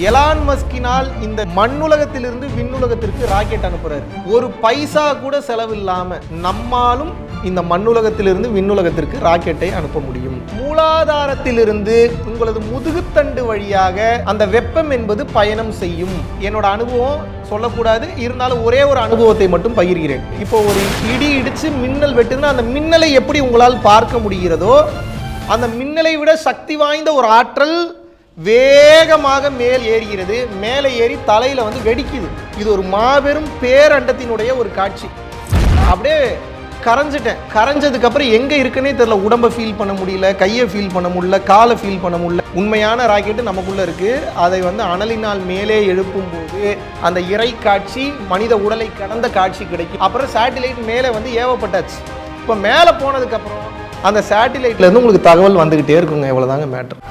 Elon மஸ்கினால் இந்த மண்ணுலகத்திலிருந்து விண்ணுலகத்திற்கு rocket அனுப்புறாரு. ஒரு பைசா கூட செலவில்லாம நம்மாலும் இந்த மண்ணுலகத்திலிருந்து விண்ணுலகத்திற்கு ராக்கெட்டை அனுப்ப முடியும். மூலாதாரத்திலிருந்து உங்களது முதுகுத்தண்டு வழியாக அந்த வெப்பம் என்பது பயணம் செய்யும். என்னோட அனுபவம் சொல்லக்கூடாது, இருந்தாலும் ஒரே ஒரு அனுபவத்தை மட்டும் பகிர்கிறேன். இப்போ ஒரு இடி இடிச்சு மின்னல் வெட்டுதுன்னா அந்த மின்னலை எப்படி உங்களால் பார்க்க முடிகிறதோ, அந்த மின்னலை விட சக்தி வாய்ந்த ஒரு ஆற்றல் வேகமாக மேல் ஏறுகிறது. மேலே ஏறி தலையில வந்து வெடிக்குது. இது ஒரு மாபெரும் பேரண்டத்தினுடைய ஒரு காட்சி. அப்படியே கரைஞ்சிட்டேன். கரைஞ்சதுக்கு அப்புறம் எங்க இருக்குன்னே தெரியல. உடம்பை ஃபீல் பண்ண முடியல, கையை ஃபீல் பண்ண முடியல, காலை ஃபீல் பண்ண முடியல. உண்மையான ராக்கெட்டு நமக்குள்ள இருக்கு. அதை வந்து அனலினால் மேலே எழுப்பும் போது அந்த இறை காட்சி மனித உடலை கடந்த காட்சி கிடைக்கும். அப்புறம் சேட்டிலைட் மேலே வந்து ஏவப்பட்டாச்சு. இப்போ மேலே போனதுக்கு அப்புறம் அந்த சேட்டிலைட்ல இருந்து உங்களுக்கு தகவல் வந்துகிட்டே இருக்குங்க. இவ்வளவுதாங்க மேட்டர்.